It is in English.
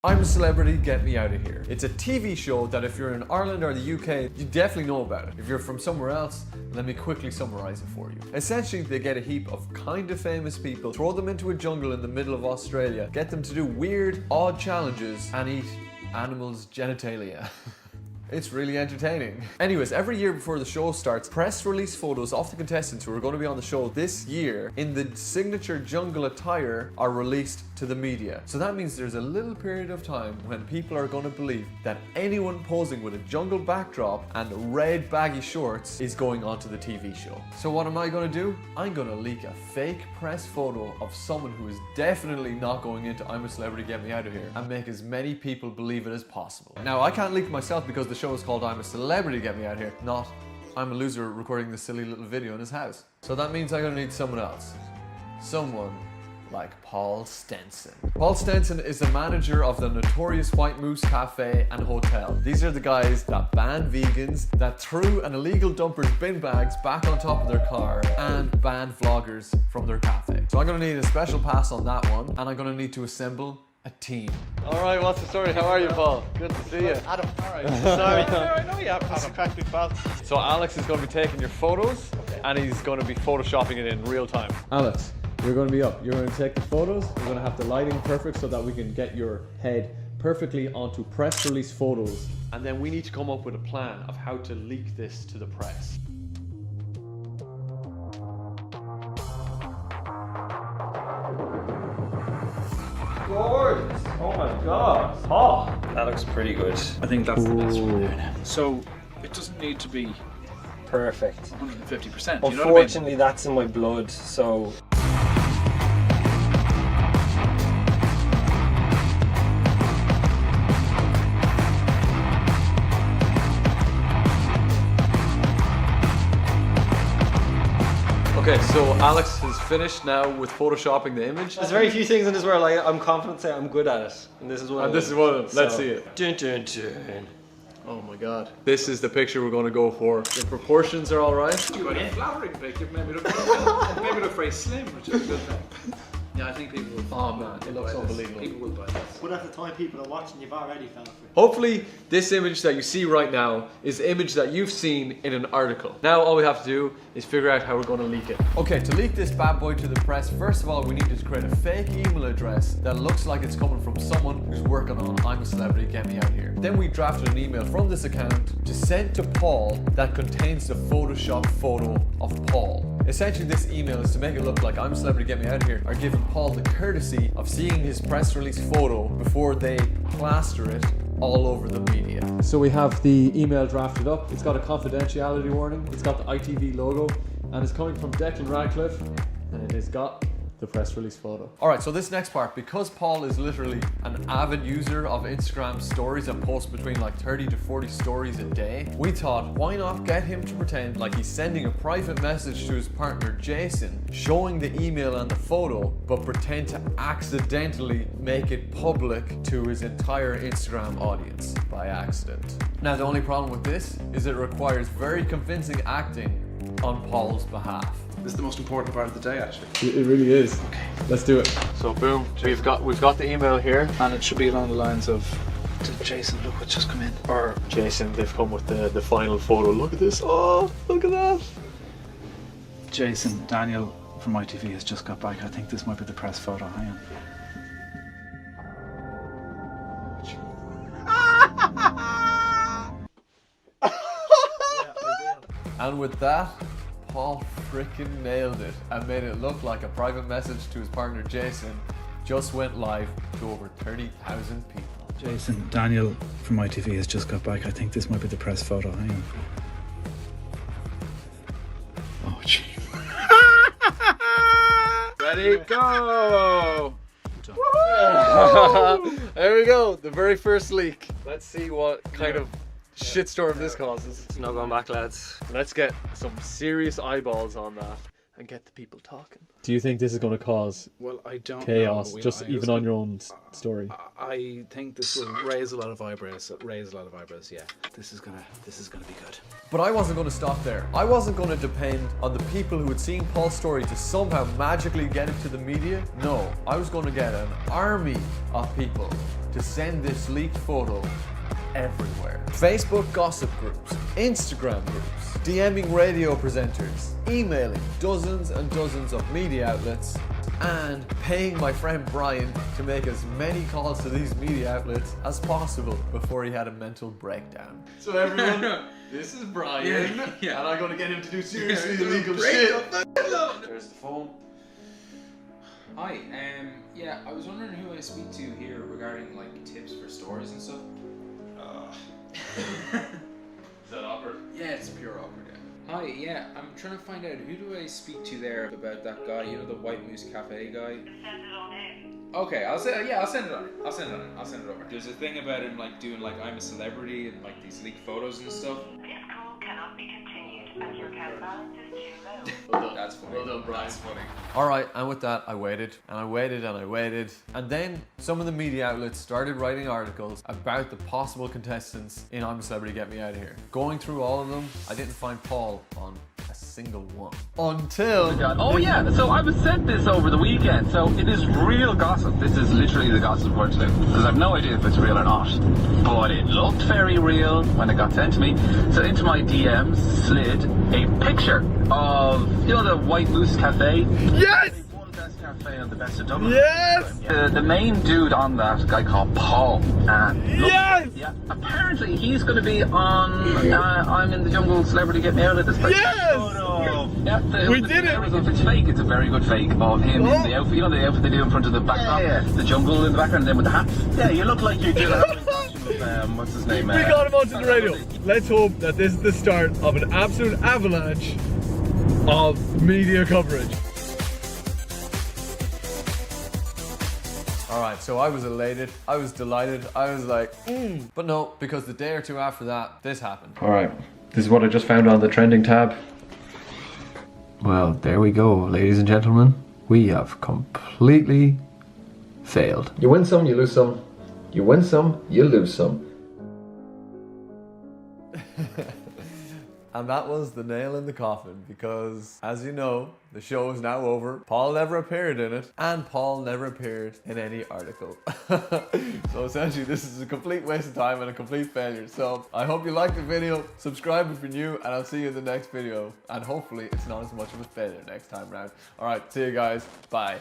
I'm a Celebrity, Get Me Out of Here. It's a TV show that if you're in Ireland or the UK, you definitely know about it. If you're from somewhere else, let me quickly summarize it for you. Essentially, they get a heap of kind of famous people, throw them into a jungle in the middle of Australia, get them to do weird, odd challenges, and eat animals' genitalia. It's really entertaining. Anyways, every year before the show starts, press release photos of the contestants who are going to be on the show this year in the signature jungle attire are released to the media. So that means there's a little period of time when people are going to believe that anyone posing with a jungle backdrop and red baggy shorts is going onto the TV show. So what am I going to do? I'm going to leak a fake press photo of someone who is definitely not going into I'm a Celebrity, Get Me Out of Here and make as many people believe it as possible. Now, I can't leak myself because the show is called I'm a Celebrity, Get Me Out Here, not I'm a loser recording this silly little video in his house. So that means I'm gonna need someone else. Someone like Paul Stenson. Paul Stenson is the manager of the notorious White Moose Cafe and Hotel. These are the guys that banned vegans, that threw an illegal dumper's bin bags back on top of their car, and banned vloggers from their cafe. So I'm gonna need a special pass on that one, and I'm gonna need to assemble a team. All right, what's the story? How are you, Paul? Good to see you. Adam. All right. Sorry. I know you have a crack big pal. So Alex is going to be taking your photos, and he's going to be photoshopping it in real time. Alex, you're going to be up. You're going to take the photos. We're going to have the lighting perfect so that we can get your head perfectly onto press release photos. And then we need to come up with a plan of how to leak this to the press. Gorgeous. Oh my god. Oh, That looks pretty good. I think that's the best one there now. So it doesn't need to be Perfect. 150%. You know Unfortunately, that's in my blood, so. okay, so Alex is finished now with photoshopping the image. There's very few things in this world I'm confident to say I'm good at it, and this is one. And this is one of them. Let's see it. Dun, dun, dun. Oh my god. This is the picture we're going to go for. The proportions are all right. You got a flattering picture, maybe look very slim, which is a good thing. Yeah, I think people will. Oh man, it looks unbelievable. People will buy this. But at the time people are watching, you've already fell for it. Hopefully, this image that you see right now is the image that you've seen in an article. Now, all we have to do is figure out how we're going to leak it. Okay, to leak this bad boy to the press, first of all, we need to create a fake email address that looks like it's coming from someone who's working on I'm a Celebrity, Get Me Out Here. Then we drafted an email from this account to send to Paul that contains the Photoshop photo of Paul. Essentially, this email is to make it look like I'm a Celebrity, Get Me Out of Here, are giving Paul the courtesy of seeing his press release photo before they plaster it all over the media. So we have the email drafted up. It's got a confidentiality warning. It's got the ITV logo, and it's coming from Declan Radcliffe, and it has got the press release photo. All right, so this next part, because Paul is literally an avid user of Instagram stories and posts between like 30 to 40 stories a day, we thought, why not get him to pretend like he's sending a private message to his partner Jason, showing the email and the photo, but pretend to accidentally make it public to his entire Instagram audience by accident. Now, the only problem with this is it requires very convincing acting on Paul's behalf. This is the most important part of the day, actually. It really is. Okay. Let's do it. So boom, we've got the email here. And it should be along the lines of, Jason, look what's just come in. Or Jason, they've come with the final photo. Look at this. Oh, look at that. Jason, Daniel from ITV has just got back. I think this might be the press photo. Hang on. And with that, Paul freaking nailed it and made it look like a private message to his partner Jason just went live to over 30,000 people. Jason, Daniel from ITV has just got back. I think this might be the press photo. Hang on. Oh, gee. Ready, go! There we go, the very first leak. Let's see what kind of shitstorm this causes. No going back, lads. Let's get some serious eyeballs on that and get the people talking. Do you think this is going to cause Well, I don't chaos, know. just even on your own story? I think this will raise a lot of eyebrows. Yeah, this is gonna be good. But I wasn't going to stop there. I wasn't going to depend on the people who had seen Paul's story to somehow magically get it to the media. No, I was going to get an army of people to send this leaked photo everywhere. Facebook gossip groups, Instagram groups, DMing radio presenters, emailing dozens and dozens of media outlets, and paying my friend Brian to make as many calls to these media outlets as possible before he had a mental breakdown. So everyone, this is Brian, and I'm going to get him to do seriously illegal shit. There's the phone. Hi, yeah, I was wondering who I speak to here regarding like tips for stories and stuff. Is that awkward? Yeah, it's pure awkward. Yeah. Hi, yeah, I'm trying to find out who do I speak to there about that guy, you know, the White Moose Cafe guy. Send it on in. Okay, I'll send it on. I'll send it over. There's a thing about him like doing like I'm a celebrity and like these leaked photos and stuff. This call cannot be continued as your account balance is too low. Well done. That's funny. Well done, Brian. That's funny. Alright, and with that, I waited, and I waited, and I waited. And then some of the media outlets started writing articles about the possible contestants in I'm a Celebrity, Get Me Out of Here. Going through all of them, I didn't find Paul on a single one. Until... Oh yeah, so I was sent this over the weekend, so it is real gossip. This is literally the gossip for today, because I've no idea if it's real or not. But it looked very real when it got sent to me. So into my DMs slid a picture of, you know, the White Moose Cafe? Yes! They won Best Cafe on the Best of Dublin. Yes! The main dude on that, a guy called Paul. Yes! Yeah, apparently he's going to be on I'm in the Jungle Celebrity Get Me Out of this place. Yes! Yeah, We did it! If it's fake, it's a very good fake of him in the outfit. You know the outfit they do in front of the backdrop? The jungle in the background, and then with the hats? Yeah, you look like you did what's his name? We got him onto the radio. Let's hope that this is the start of an absolute avalanche of media coverage. Alright, so I was elated, I was delighted, I was like, But no, because the day or two after that, this happened. Alright, this is what I just found on the trending tab. Well, there we go, ladies and gentlemen. We have completely failed. You win some, you lose some. You win some, you lose some. And that was the nail in the coffin because, as you know, the show is now over. Paul never appeared in it, and Paul never appeared in any article. So essentially, this is a complete waste of time and a complete failure. So I hope you liked the video. Subscribe if you're new, and I'll see you in the next video. And hopefully, it's not as much of a failure next time round. All right, see you guys. Bye.